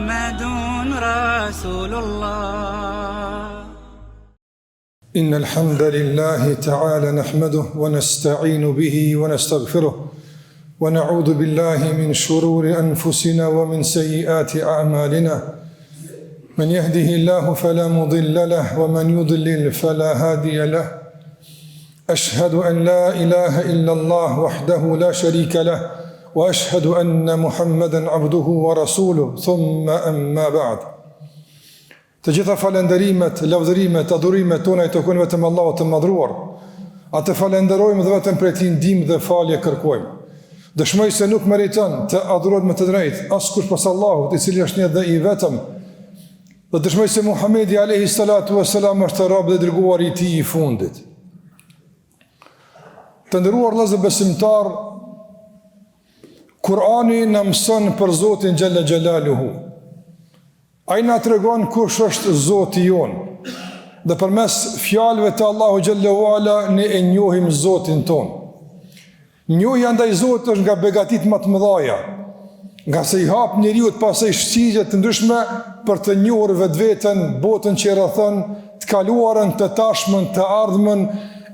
محمد رسول الله. إن الحمد لله تعالى نحمده ونستعين به ونستغفره ونعوذ بالله من شرور أنفسنا ومن سيئات أعمالنا من يهده الله فلا مضل له ومن يضلل فلا هادي له أشهد أن لا إله إلا الله وحده لا شريك له وأشهد أن محمدا عبده ورسوله ثم أما بعد. Të gjitha falenderimet, lavdërimet, adhurimet tona i takojnë vetëm Allahut të madhruar. Atë falenderojmë dhe vetëm prej tij ndihmë dhe falje kërkojmë. Dëshmoj se nuk meriton të adhurohet me të drejtë askush pas Allahut, i cili është një dhe i vetëm. Dhe dëshmoj se Muhamedi alayhi salatu wassalam është rob dhe dërguar i tij i fundit. Të nderuar vëllezër besimtar, Kurani na mëson për Zotin xhalla xhelaluhu. Ai na tregon kush është Zoti jon. Dhe përmes fjalëve të Allahu xhallahu ala ne e njohim Zotin ton. Njohja ndaj Zotit është nga begatitë më të mëdha, nga se i hap njeriu pasaj shqyrje të ndryshme për të njohur vetveten, botën që rrethon, të kaluarën, të tashmen, të ardhmen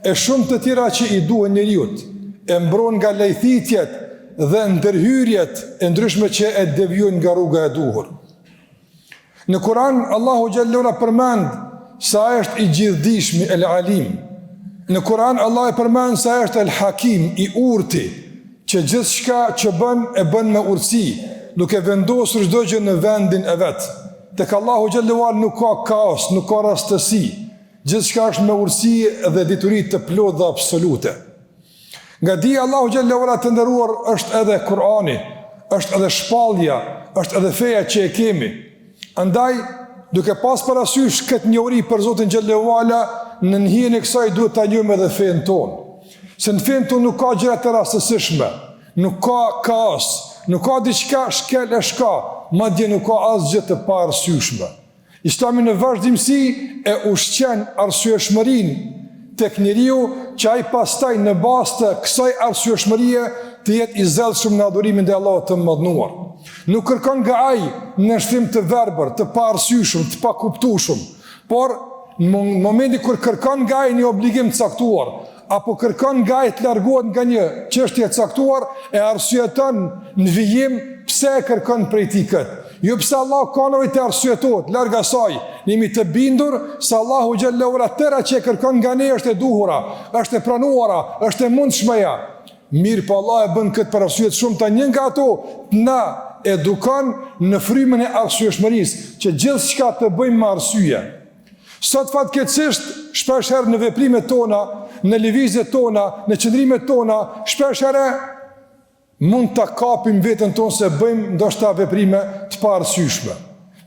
e shumë të tjera që i duhen njeriu. E mbron nga lejthitjet dhe ndërhyrjet e ndryshme që e devijojnë nga rruga e duhur. Në Kur'an, Allahu xhallahu ala përmend se ai është i gjithdijshmi, el alim. Në Kur'an, Allah e përmend se ai është el hakim, i urti, që gjithçka që bën e bën me urtësi, duke vendosur çdo gjë në vendin e vet. Tek Allahu xhallahu ala nuk ka kaos, nuk ka rastësi. Gjithçka është me urtësi dhe dituri të plotë dhe absolute. Nga dia Allahu xhallahu ala të nderuar është edhe Kur'ani, është edhe shpallja, është edhe feja që e kemi. Andaj, duke pas parasysh këtë njohuri për Zotin xhallahu ala, në hijen e kësaj duhet ta njohim edhe fen tonë. Se në fen tonë nuk ka gjëra të rastësishme, nuk ka kaos, nuk ka diçka shkel e shka, madje nuk ka asgjë të paarsyeshme. Islami në vazhdimsi e ushqen arsyeshmërinë tek njeriu që ai pastaj në bazë të kësaj arsyeshmërie të jetë i zellshëm në adhurimin ndaj Allahut të mëdhenuar. Nuk kërkon nga ai në shtrim të verbër, të paarsyeshëm, të pakuptueshëm, por në momentin kur kërkon nga ai një obligim të caktuar, apo kërkon nga ai të largohet nga një çështje e caktuar, e arsyeton në vijim pse e kërkon prej tij këtë. Jo pse Allah ka nevojë të arsyetohet, larg asaj, jemi të bindur se Allahu xhallahu ala tëra që e kërkon nga ne është e duhura, është e pranuara, është e mundshmeja. Mirë, po Allah e bën këtë për arsye të shumta, një nga ato na edukon në frymën e arsyeshmërisë, që gjithçka të bëjmë me arsye. Sot fatkeqësisht, shpesh herë në veprimet tona, në lëvizjet tona, në qëndrimet tona, shpesh herë mund ta kapim veten tonë se bëjmë ndoshta veprime të paarsyeshme.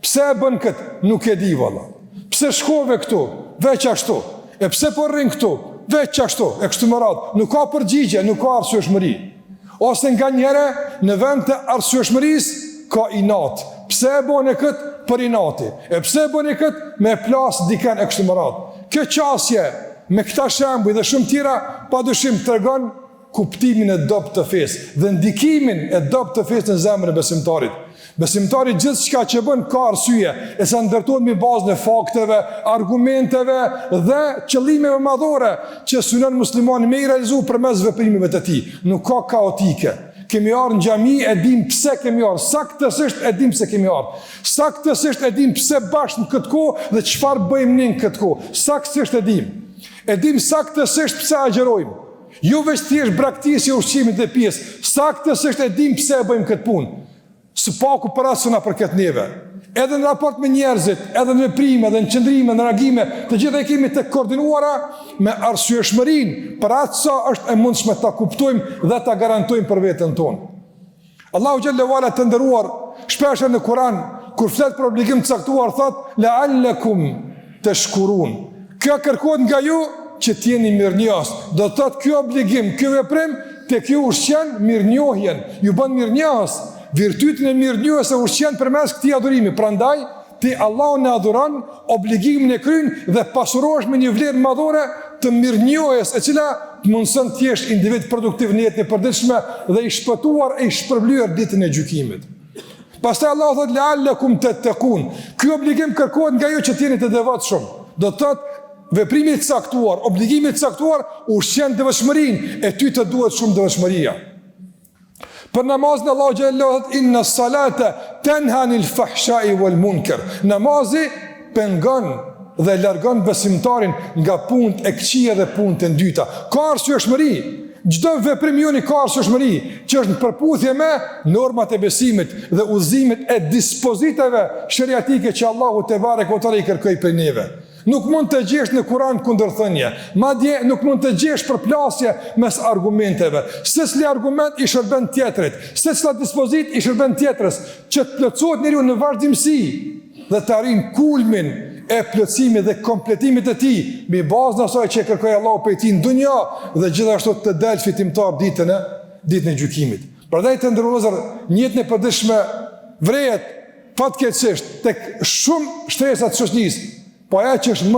Pse e bën këtë? Nuk e di valla. Pse shkove këtu? Veç ashtu. E pse po rrin këtu? Veç ashtu. E kështu me radhë. Nuk ka përgjigje, nuk ka arsyeshmëri. Ose nganjëherë në vend të arsyeshmërisë ka inat. Pse e bën këtë? Për inati. E pse e bën këtë? Me plas dikën e kështu me radhë. Kjo qasje me këta shembuj dhe shumë tjera padyshim tregon kuptimin e dobët të fesë dhe ndikimin e dobët të fesë në zemrën e besimtarit. Besimtari gjithçka që bën ka arsye, e sa ndërtohet mbi bazën e fakteve, argumenteve dhe qëllimeve madhore që synon muslimani me i realizu përmes veprimeve të tij. Nuk ka kaotike. Kemi ardhur në xhami, e dim pse kemi ardhur, saktësisht e dim pse kemi ardhur. Saktësisht e dim pse bashkë në këtë kohë dhe çfarë bëjmë ne në këtë kohë. Saktësisht e dim. E dim saktësisht pse agjerojmë. Jo veç thjesht braktisje ushqimit dhe pjesë. Saktësisht e dim pse e bëjmë këtë punë. Së paku për asë na përket neve. Edhe në raport me njerëzit, edhe në veprime, edhe në qëndrime, në reagime, të gjitha e kemi të koordinuara me arsyeshmërinë, për atë sa është e mundshme ta kuptojmë dhe ta garantojmë për veten tonë. Allahu xhallahu ala të nderuar, shpesh në Kur'an, kur flet për obligim të caktuar, thot la'allakum tashkurun. Kjo kërkohet nga ju që t'jeni mirënjohës. Do të thotë ky obligim, ky veprim tek ju ushqen mirënjohjen, ju bën mirënjohës. Virtytin e mirënjohjes e ushqen përmes këtij adhurimi. Prandaj ti Allahun e adhuron, obligimin e kryen dhe pasurohesh me një vlerë madhore të mirënjohjes, e cila të mundson të jesh individ produktiv në jetën e përditshme dhe i shpëtuar e i shpërblyer ditën e gjykimit. Pastaj Allah thot la'allakum tattaqun. Ky obligim kërkohet nga ju që t'jeni të devotshëm. Do të thotë veprimi i caktuar, obligimi i caktuar ushqen devotshmërinë e ty të duhet shumë devotshmëria. Për namazin Allahu xhallahu thot inna salata tanha anil fahsha'i wal munkar. Namazi pengon dhe largon besimtarin nga punët e këqija dhe punët e dyta. Ka arsyeshmëri. Çdo veprim joni ka arsyeshmëri që është në përputhje me normat e besimit dhe udhëzimet e dispozitave shariatike që Allahu te bareke ve teala i kërkoi për neve. Nuk mund të gjesh në Kur'an kundërthënie, madje nuk mund të gjesh përplasje mes argumenteve. Secili argument i shërben tjetrit, secila dispozit i shërben tjetrës, që të plotësohet njeriu në vazhdimsi dhe të arrijë kulmin e plotësimit dhe kompletimit të tij, mbi bazën e asaj që kërkoi Allahu prej tij në dunja dhe gjithashtu të dalë fitimtar ditën e gjykimit. Prandaj të ndërrozë një jetë e përditshme vrehet fatkeqësisht tek shumë shtresa të shoqërisë, po ajo që është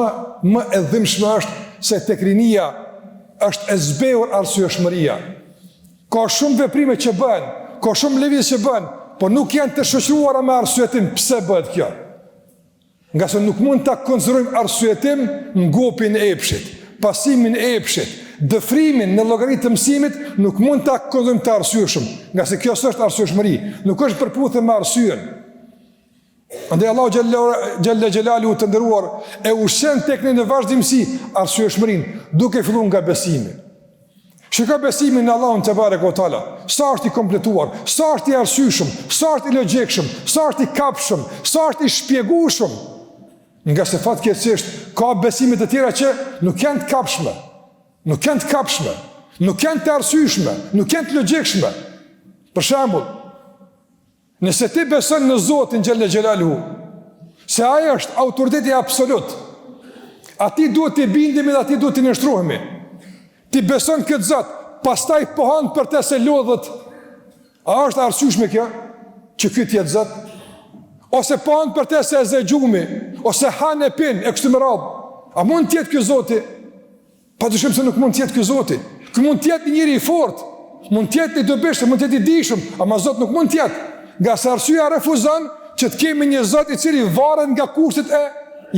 më e dhimbshme është se tek rinia është e zbehur arsyeshmëria. Ka shumë veprime që bëhen, ka shumë lëvizje që bëhen, por nuk janë të shoqëruara me arsyetim pse bëhet kjo. Nga se nuk mund të konsiderojmë arsyetim ngopin e epshit, pasimin e epshit, dëfrimin në llogaritë të mësimit, nuk mund të konsiderojmë të arsyeshëm, nga se kjo s'është arsyeshmëri, nuk është përputhje me arsyen. Andaj Allahu xhalla xhelalu të nderuar e ushqen tek ne në vazhdimsi arsyeshmërinë, duke filluar nga besimi. Shikoj besimin në Allahun te bareke ve teala, sa është i kompletuar, sa është i arsyeshëm, sa është i logjikshëm, sa është i kapshëm, sa është i shpjegueshëm. Nga se fatkeqësisht ka besime të tjera që nuk janë të kapshme, nuk janë të kapshme, nuk janë të arsyeshme, nuk janë të logjikshme. Për shembull, nëse ti beson në Zotin xhalla xhelaluhu, se ai është autoriteti absolut, atij duhet të bindemi dhe atij duhet të nështrohemi. Ti beson këtë Zot, pastaj pohon për të se lodhët, a është arsyeshme kjo që ky të jetë Zot? Ose pohon për të se e zëgjumi, ose han e pin e kështu me radhë. A mund të jetë ky Zoti? Padyshim se nuk mund të jetë ky Zoti. Ky mund të jetë njëri i fortë, mund të jetë i dobishëm, mund të jetë i dijshëm, ama Zot nuk mund të jetë. Nga se arsyeja refuzon që të kemi një Zot i cili varet nga kushtet e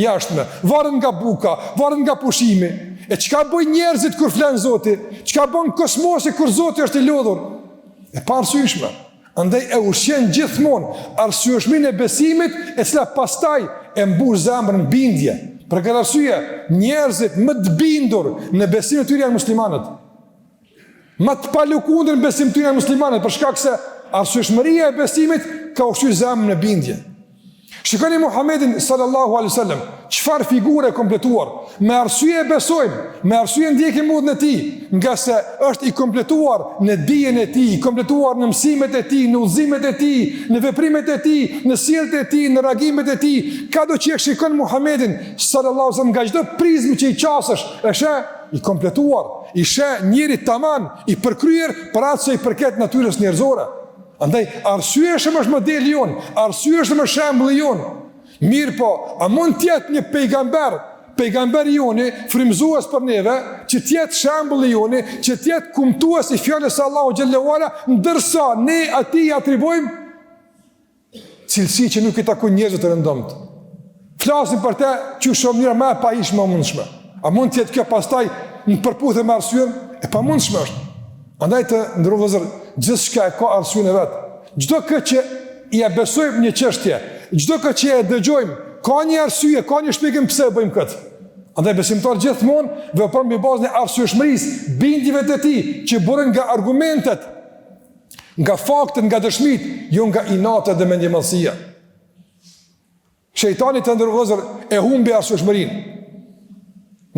jashtme, varet nga buka, varet nga pushimi. E çka bëjnë njerëzit kur flen Zoti? Çka bën kosmosi kur Zoti është i lodhur? E pa arsyeshme. Andaj e ushqen gjithmonë arsyeshmërinë e besimit, e cila pastaj e mbush zemrën bindje. Për këtë arsye, njerëzit më të bindur në besimin e tyre janë muslimanët. Më të palukundër në besimin e tyre janë muslimanët, për shkak se arsyeshmëria e besimit ka ushqyer zemrën e bindje. Shikoni Muhammedin sallallahu alaihi wasallam, çfarë figure kompletuar. Me arsye e besojmë, me arsye ndjekim udhën e tij, nga se është i kompletuar në dijen e tij, i kompletuar në mësimet e tij, në udhëzimet e tij, në veprimet e tij, në sjelljet e tij, në reagimet e tij. Kado që e shikon Muhammedin sallallahu alaihi wasallam nga çdo prizmë që i qasësh, është i kompletuar, i sheh njëri tamam, i përkryer për atë që i përket natyrës njerëzore. Andaj, arsyeshëm është modeli jonë, arsyeshëm është shembulli jonë. Mirë po, a mund tjetë një pejgamberi joni, frymëzues për neve, që tjetë shembulli joni, që tjetë kumtues i fjallës Allahu xhallahu ala, ndërsa ne ati i atribojmë cilësi që nuk i takon njerëzve të rëndomët. Flasim për te që shumë njëra me pa ishme o mundshme. A mund tjetë kjo pastaj në përputhje me arsyen? E pa mundshme është. Andaj të ndërru vëzër, gjithë shka e ka arsyen e vetë. Gjdo këtë që i e besojmë një çështje, gjdo këtë që e dëgjojmë, ka një arsye, ka një shpjegim pse bëjmë këtë. Andaj besimtar gjithmonë vepron mbi bazën e arsyeshmërisë, bindjeve të tij, që burren nga argumentet, nga faktet, nga dëshmit, jo nga inata dhe mendjemallësia. Shejtani të ndërru vëzër e humbi arsyeshmërinë,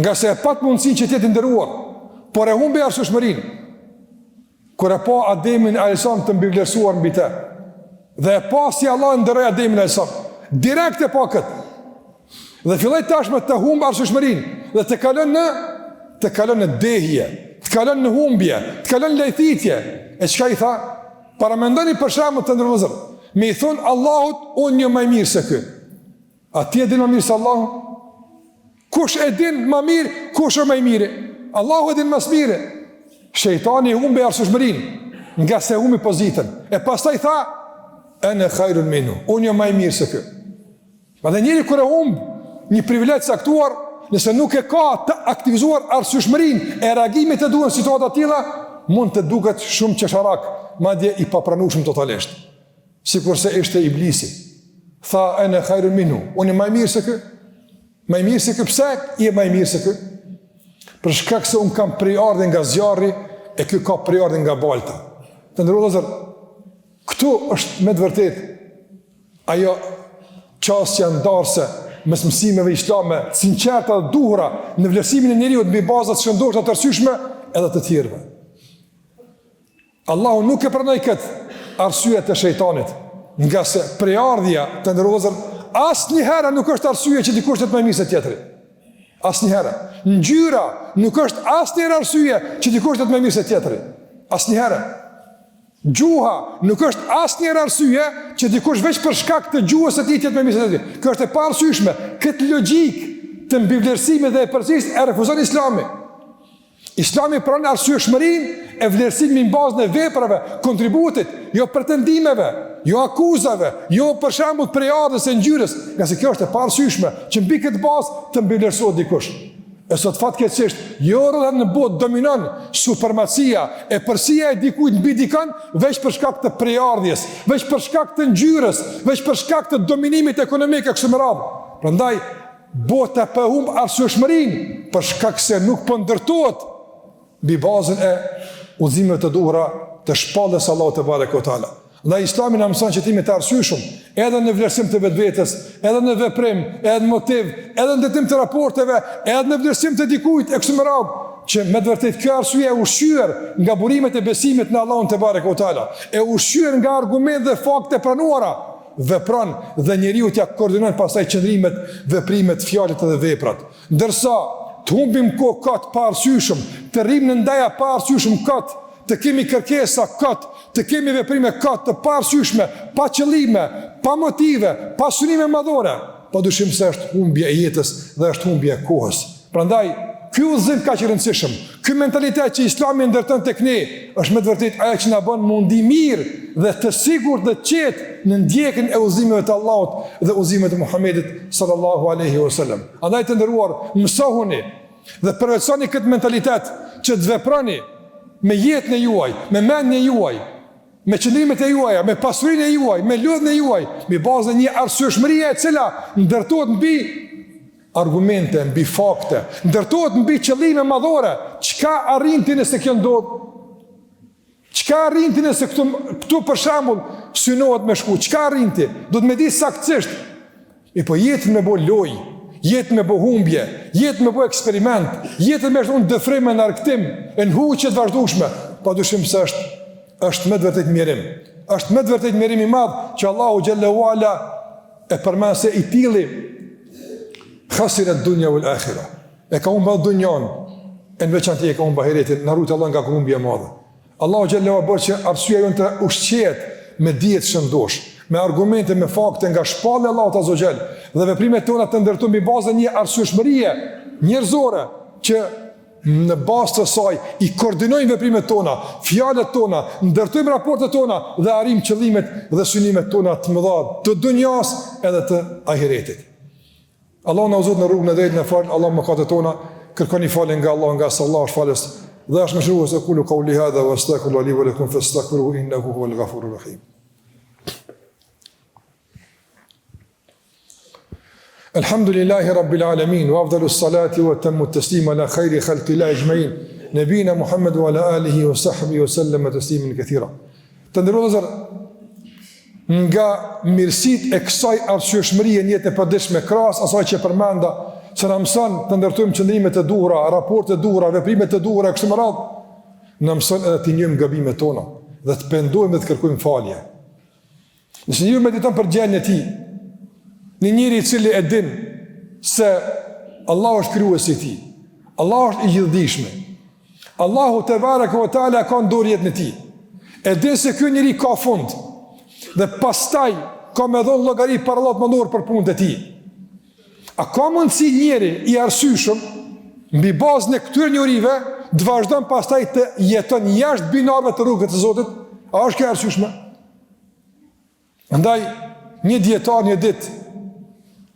nga se e pat mundësi që t'jetë ndëruar, por e humbi arsyeshmërinë. Kur e pa Ademin a.s. të mbivlerësuar mbi te, dhe e pa si Allah ndëroi Ademin a.s. direkt e pa këtë, dhe filloi tashmë të humbë arsyeshmërinë, dhe të kalon në dehje, të kalon në humbje, të kalon në lejthitje. E çka i tha? Paramendoni për shembull të ndërvëzër, me i thonë Allahut, unë një më mirë se ky. A ti e din më mirë se Allahu? Kush e din më mirë, kush është më i miri? Allahu e din më së miri. Shejtani humbi arsyeshmërinë, nga se humbi pozitën. E pastaj tha, ene khairun minhu, unë jam më i mirë se kë. Dhe njëri kur e humb një privilegj caktuar, nëse nuk e ka të aktivizuar arsyeshmërinë e reagimit të duhur në situata të tilla, mund të duket shumë qesharak, madje i papranueshëm totalisht. Sikurse ishte Iblisi. Tha ene khairun minhu, unë jam më i mirë se kë. Më i mirë se kë, pse je më i mirë se kë? Për shkak se unë kam prejardhje nga zjarri e ky ka prejardhje nga balta. Të nderuar vëllezër, këtu është me të vërtet ajo çështja ndarëse mes mësimeve islame, sinqerta dhe duhura në vlerësimin e njeriut mbi baza të shëndoshta të arsyeshme edhe të tjerëve. Allahu nuk e pranoi këtë arsye të shejtanit, nga se prejardhja, të nderuar vëllezër, asnjëherë nuk është arsye që dikush të më mirë se tjetri. Asnjëherë. Ngjyra nuk është asnjëherë arsye që dikush të më mirë se tjetri. Asnjëherë. Gjuha nuk është asnjëherë arsye që dikush veç për shkak të gjuhës së tij të më mirë se tjetri. Kjo është e paarsyeshme. Këtë logjik të mbivlerësimit dhe e përgjithësisht e refuzon Islami. Islami pranon arsyeshmërinë e vlerësimit në bazën e veprave, kontributit, jo pretendimeve, jo akuzave, jo për shembull prejardhjes e ngjyrës, nga se kjo është e paarsyeshme që mbi këtë bazë të mbivlerësohet dikush. E sot fatkeqësisht, jo rreth në botë dominon supremacia e përsia e dikujt mbi dikën veç për shkak të prejardhjes, veç për shkak të ngjyrës, veç për shkak të dominimit ekonomik e kështu me radhë. Prandaj bota po humb arsyeshmërinë për shkak se nuk po ndërtohet mbi bazën e udhëzimeve të duhura të shpallës Allahu te bareke teala. Dhe Islami na mëson që timi të arsyeshëm, edhe në vlerësim të vetvetes, edhe në veprim, edhe në motiv, edhe në ndërtim të raporteve, edhe në vlerësim të dikujt e kështu me radhë, që me të vërtetë kjo arsye e ushqyer nga burimet e besimit në Allahun te bareke teala, e ushqyer nga argumente dhe fakte pranuara, vepron dhe njeriu t'ia koordinon pastaj qëndrimet, veprimet, fjalët dhe veprat. Ndërsa të humbim kohë kot pa arsyeshëm, të rrim në ndaja pa arsyeshëm kot, të kemi kërkesa kot, të kemi veprime kot të pa arsyeshme, pa qëllime, pa motive, pa synime madhore, padyshim se është humbje e jetës dhe është humbje e kohës. Prandaj ky udhëzim kaq i rëndësishëm, ky mentalitet që Islami ndërton tek ne, është me të vërtetë ajo që na bën mundi mirë dhe të sigurt dhe të qetë në ndjekjen e udhëzimeve të Allahut dhe udhëzimeve të Muhamedit sallallahu alaihi wasallam. Andaj të nderuar, mësohuni dhe përveçoni këtë mentalitet që të veproni me jetën e juaj, me mendjen e juaj, me qëndrimet e juaja, me pasurinë e juaj, me lutjen e juaj, me bazën e një arsyeshmërie e cila ndërtohet mbi argumente, mbi fakte, ndërtohet mbi qëllime madhore. Çka arrin ti nëse kjo ndodh? Çka arrin ti nëse këtu për shembull synohet me shku? Çka arrin ti? Do të më di saktësisht. Po jetën me bë lojë, jetën me bë humbje, jetën me bë eksperiment, jetën me shton dëfrim në argëtim, në huqje të vazhdueshme, padyshim se është me të vërtetë mirim. Është me të vërtetë mirim i madh që Allahu xhallahu ala e përmend se i tilli khasira ad-dunya wal akhirah. E ka humbur dunjon, në veçantë e ka humbur ahiretin, na rujt Allah nga humbja e madhe. Allahu xhallahu ala bërë që arsyeja jonë të ushqehet me dije të shëndosh, me argumente, me fakte nga shpallja e Allahut azza xhel, dhe veprimet tona të ndërtojmë mbi bazën një arsyeshmërie njerëzore që në bazë të saj i koordinojmë veprimet tona, fjalët tona, ndërtojmë raportet tona dhe arrijmë qëllimet dhe synimet tona të mëdha të dunjas edhe të ahiretit. Allah na uzot në rrugën e drejtë, në fal Allah mëkatet tona, kërkoni falje nga Allah, nga se Allah është falës. Dhe është mëshirues e kulu qawli hadha wa astaghfiru li wa lakum fastaghfiruhu innahu huwal ghafurur rahim. Alhamdulillahi Rabbil Alamin, wa afdalus salati wa tammu taslima ala khayri khalqillahi ajma'in, nabina Muhammad wa ala alihi wa sahbihi wa sallam taslimin kathira. Të nderuar, nga mirësitë e kësaj arsyeshmërie në jetën e përditshme, krahas asaj që përmenda, që na mëson të ndërtojmë qëndrime të duhura, raporte të duhura, veprime të duhura kështu me radhë, na mëson edhe të njohim gabimet tona dhe të pendohemi dhe të kërkojmë falje. Nëse njëri mediton për gjendjen e tij, në njëri i cili e din se Allah është krijuesi i tij, Allah është i gjithdijshëm, Allahu te bareke ve teala ka në dorë jetën e tij, e din se ky njeri ka fund dhe pastaj ka me dhënë llogari për Allah të mëndor për punët e tij. A ka mundësi njeri i arsyeshëm mbi bazën e këtyre njohurive të vazhdon pastaj të jeton jashtë binarëve të rrugës të Zotit? A është kjo arsyeshme? Ndaj, një dietar një ditë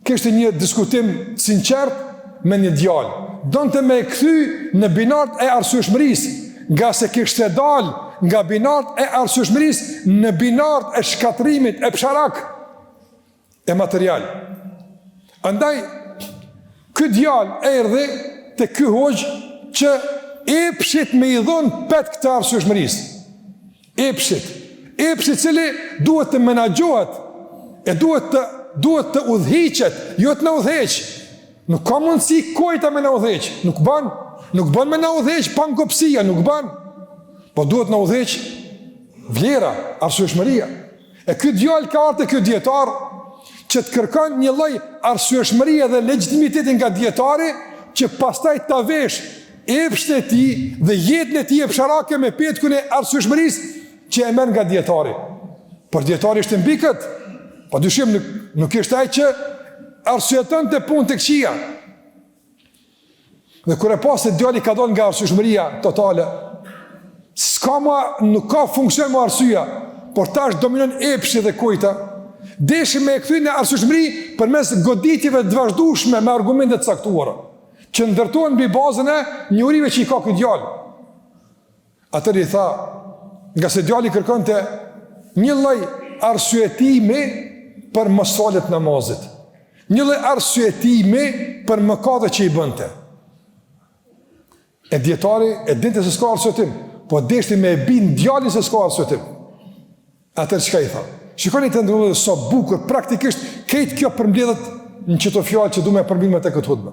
kishte një diskutim sinqert me një djalë. Donte me e kthy në binart e arsyeshmërisë, nga se kishte dalë nga binart e arsyeshmërisë në binart e shkatrimit e psharak e material. Andaj, ky djalë erdhi te ky hoxh që epshit me i dhon pet këtë arsyeshmërisë. Epshit cili duhet të menaxhohet e duhet të udhëhiqet, jo të na udhëheq. Nuk ka mundësi kujta me na udhëheq. Nuk bën me na udhëheq pa ngopsia, nuk bën. Po duhet na udhëheq vlera, arsyeshmëria. E ky djalë ka ardhur te ky dietar që të kërkon një lloj arsyeshmërie dhe legitimiteti nga dietari që pastaj ta vesh epshtin e tij dhe jetën e tij e psharake me petkun e arsyeshmërisë që e merr nga dietari. Por dietari ishte mbi kët. Po dyshim nuk ishte ai që arsyeton të punë të këqija. Dhe kur e pas se djali ka dalë nga arsyeshmëria totale, nuk ka funksion më arsyeja, por tash dominon epshi dhe kujta, deshi me e kthy në arsyeshmëri përmes goditjeve të vazhdueshme me argumente të caktuara, që ndërtohen mbi bazën e njohurive që i ka ky djalë. Atëri i tha, nga se djali kërkonte një lloj arsyetimi për mosfalet namazit, një lloj arsyetimi për mëkatet që i bënte. E dietari e dinte se s'ka arsyetim, po deshti me e bin djalin se s'ka arsyetim. Atëherë çka i tha? Shikoni të ndërruar sa bukur praktikisht këtë kjo përmbledhet në çdo fjalë që duam të përmbledhim atë këtë hutbë.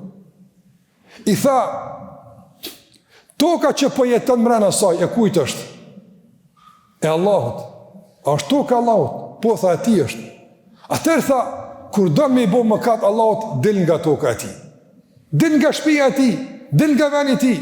I tha, toka që po jeton mbrana saj e kujt është? E Allahut. A është toka e Allahut? Po tha e tij është. Atëherë tha, kur do me i bo mëkat Allahut, del nga toka e tij. Del nga shtëpia e tij, del nga veni i tij.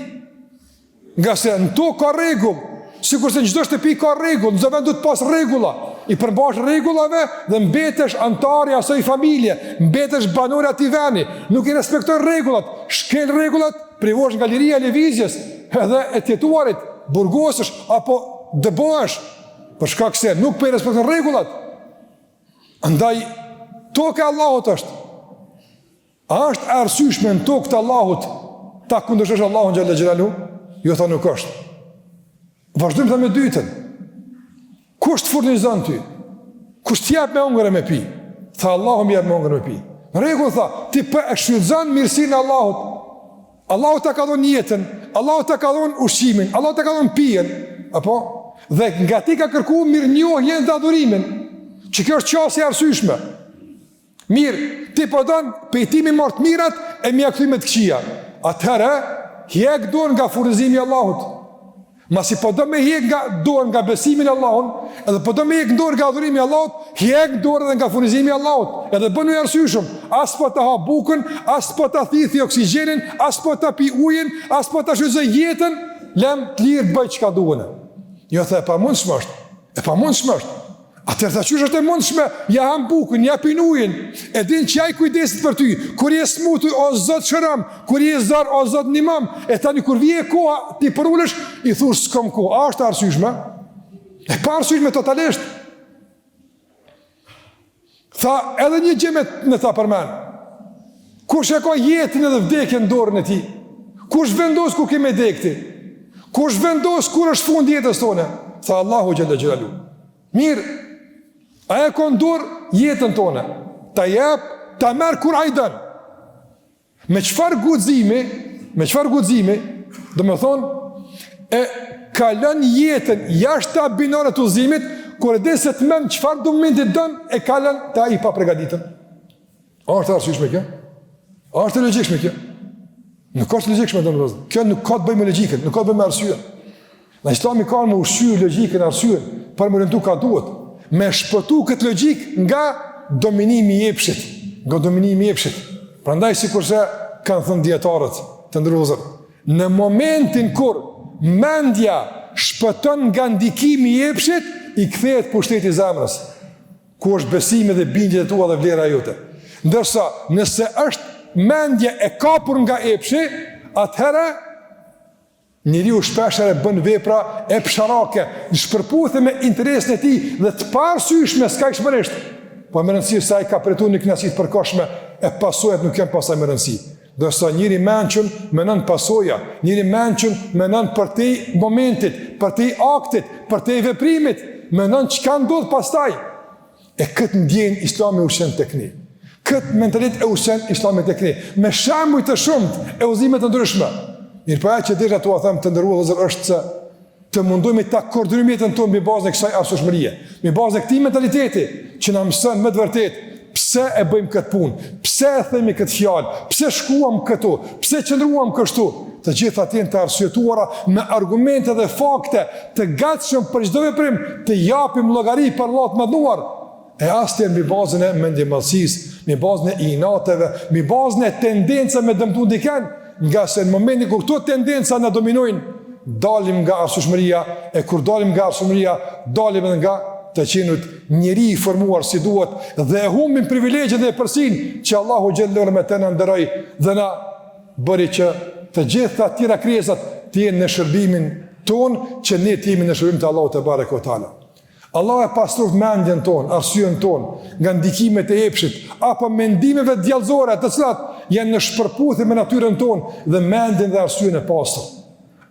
Nga se në tokë ka rregull, sikur se në çdo shtëpi ka rregull, në çdo vend duhet pas rregulla. I përmbash rregullave dhe mbetesh antari i asaj familje, mbetesh banor atij veni, nuk i respekton rregullat, shkel rregullat, privosh nga liria e lëvizjes, edhe e tjetuarit, burgosësh apo dëbohesh, për shkak se nuk po i respekton rregullat. Andaj toka e Allahut është. A është arsyeshme në tokë të Allahut ta kundërshtosh Allahun xhalla xhelalu? Jo, tha nuk është. Vazhdojmë tha me dytën. Kush të furnizon ty? Kush të jep me ëngër e me pi? Tha Allahu më jep me ëngër e me pi. Në rregull tha, ti po e shfrytëzon mirësinë e Allahut. Allahu ta ka dhënë jetën, Allahu ta ka dhënë ushqimin, Allahu ta ka dhënë pijen, apo? Dhe nga ti ka kërkuar mirënjohjen dhe adhurimin. Që kjo është qasje arsyeshme. Mirë, ti po don pejtimi më të mirat e mja kthy me të këqija. Atëherë, hjek dorë nga furnizimi i Allahut. Masi po do me hjek dorë nga besimi në Allahun, edhe po do me hjek dorë nga adhurimi i Allahut, hjek dorë edhe nga furnizimi i Allahut. Edhe bënu i arsyeshëm, as po ta ha bukën, as po ta thithi oksigjenin, as po ta pi ujin, as po ta shfrytëzoj jetën, lëm të lirë të bëj çka duhen. Jo, tha, e pamundshme është. E pamundshme është. Atëherë tha, qysh është e mundshme, ja ham bukën, ja pin ujin, e din që ai kujdeset për ty, kur je smutur, o Zot shëram, kur je zar, o Zot nimam, e tani kur vije koha, ti përulesh, i thush s'kam kohë, a është arsyeshme? E pa arsyeshme totalisht. Tha, edhe një gjë me tha përmen, kush e ka jetën edhe vdekjen në dorën e tij? Kush vendos ku ke me dekti? Kush vendos kur është fundi jetës tonë? Tha Allahu xhalla xhelalu. Mirë, a e kondur jetën tonë, ta jep, ta merë kur a i dënë. Me qëfar guximi, do me thonë, e kalën jetën jashtë ta binarët udhëzimit, kur e dhe se të menë qëfar do mëndi dënë, e kalën ta i pa pregaditën. A është arsyeshme kjo? A është logjikshme kjo? Nuk është logjikshme, do me thonë. Kjo nuk ka të bëjmë logjikën, nuk ka të bëjmë arsyen. Në Islami ka më ushqy logjikën, arsyen, për më rëndu ka duhet. Me shpëtu këtë logjik nga dominimi i epshit, Prandaj sikurse kanë thënë dietarët të ndërrozur, në momentin kur mendja shpëton nga ndikimi i epshit, i kthehet pushteti i zemrës, ku është besimi dhe bindjet e tua dhe vlera jote. Ndërsa nëse është mendja e kapur nga epshi, atëherë Njeriu shpeshherë bën vepra e psharake, në shpërputje me interesin e tij dhe të parësyeshme skajshmërisht. Po më rëndësi se ai ka pritur një kënaqësi të përkohshme e pasojat nuk kanë pasaj më rëndësi. Dorso njëri mençun menon pasoja, njëri mençun menon për te momentit, për te aktit, për te veprimit, menon çka ndodh pastaj. E këtë ndjen Islami ushen tek ne. Këtë mentalitet e ushen Islami tek ne. Me shembuj të shumt e udhëzime të ndryshme. Mirë që desha t'ua them të nderuar vëllezër është se të mundojmë ta koordinojmë jetën tonë mbi bazën e kësaj arsyeshmërie, mbi bazën e këtij mentaliteti që na mëson më të vërtetë pse e bëjmë këtë punë, pse e themi këtë fjalë, pse shkuam këtu, pse qëndruam kështu. Të gjitha të jenë të arsyetuara me argumente dhe fakte, të gatshëm për çdo veprim të japim llogari për Allah të mëdhuar. E asnjë mbi bazën e mendjemallësisë, mbi bazën e inateve, mbi bazën e tendencave me dëmtu dikën, nga se në momentin kur këto tendenca na dominojnë, dalim nga arsyeshmëria, e kur dalim nga arsyeshmëria, dalim edhe nga të qenut njeri i formuar si duhet dhe e humbim privilegjet dhe përsinë që Allahu xhallahu me të na nderoi dhe na bëri që të gjitha të tjera krijesat të jenë në shërbimin ton, që ne të jemi në shërbim të Allahut te bareke ve taala. Allah e pastroj mendjen ton, arsyen ton nga ndikimet e epshit apo mendimeve djallëzore të cilat janë në shpërputhje me natyrën ton dhe mendjen dhe arsyen e pastër.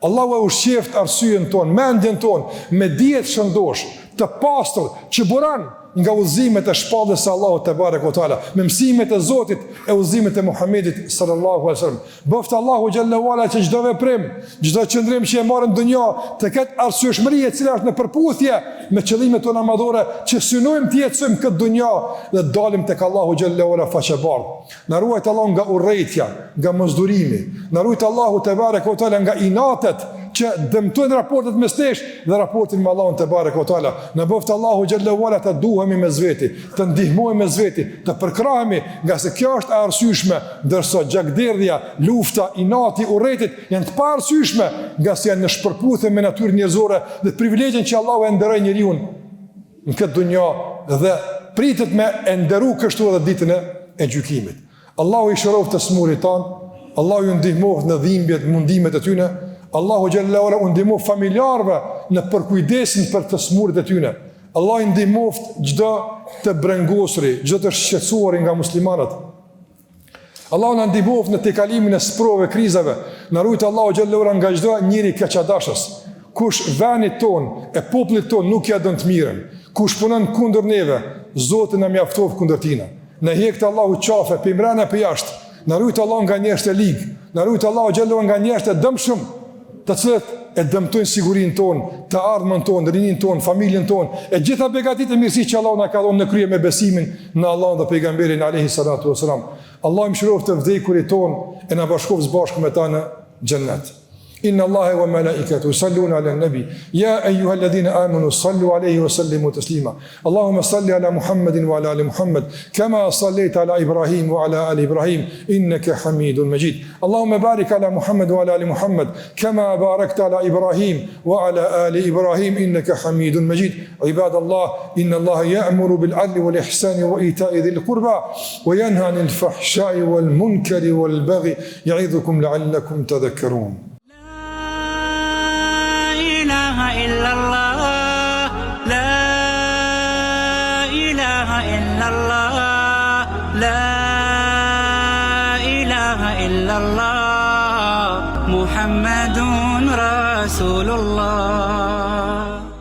Allahu e ushqeft arsyen ton, mendjen ton me dije të shëndosh, të pastër që buran nga udhëzimet e shpallës së Allahut te bareke ve taala, me mësimet e Zotit e udhëzimet e Muhamedit sallallahu alaihi wasallam. Boft Allahu xhallahu ala që çdo veprim, çdo qëndrim që e marrim në dunjë të ketë arsyeshmëri e cila është në përputhje me qëllimet tona madhore, që synojmë të jetësojmë këtë dunjë dhe dalim tek Allahu xhallahu ala faqebardh. Na ruajt Allahu nga urrëtia, nga mosdurimi. Na ruajt Allahu te bareke ve taala nga inatet që dëmtojnë raportet mes nesh dhe raportin me Allahun te bareke ve taala. Na boft Allahu xhallahu ala të duhemi me zveti, të ndihmojmë me zveti, të përkrahemi, nga se kjo është e arsyeshme, ndërsa gjakderdhja, lufta, inati, urrëtit janë të paarsyeshme, nga se janë në shpërputhje me natyrën njerëzore dhe privilegjen që Allahu e nderoi njeriu në këtë dunjë dhe pritet me e nderu kështu edhe ditën e gjykimit. Allahu i shëroft të smurit tan, Allahu ju ndihmoft në dhimbjet, mundimet e tyre. Allahu xhallahu ala ndihmo familjarëve në përkujdesin për të smurit e tyre. Allah i ndihmoft çdo të brengosuri, çdo të shqetësuar nga muslimanët. Allah na ndihmoft në tejkalimin e sprovave, krizave. Na ruajt Allahu xhallahu ala nga çdo njeri keqadashës. Kush venit ton e popullit ton nuk ja don të mirën, kush punon kundër neve, Zoti na mjaftoft kundër tina. Na hjekt Allahu qafe pe mbrana pe jashtë. Na ruajt Allahu nga njerëz të lig. Na ruajt Allahu xhallahu nga njerëz të dëmshëm, të cilët e dëmtojnë sigurinë tonë, të ardhmën tonë, rinin tonë, familjen tonë, e gjitha begatit e mirësi që Allah na ka dhënë në krye me besimin në Allah dhe pejgamberin alayhi salatu wasalam. Allah më shëroft të vdekurit tonë e na bashkoft bashkë me ta në xhennet. إن الله وملائكته يصلون على النبي يا أيها الذين آمنوا صلوا عليه وسلموا تسليما اللهم صل على محمد وعلى آل محمد كما صليت على إبراهيم وعلى آل إبراهيم إنك حميد مجيد اللهم بارك على محمد وعلى آل محمد كما باركت على إبراهيم وعلى آل إبراهيم إنك حميد مجيد عباد الله إن الله يأمر بالعدل والإحسان وإيتاء ذي القربى وينهى عن الفحشاء والمنكر والبغي يعظكم لعلكم تذكرون إلا الله لا إله إلا الله لا إله إلا الله محمد رسول الله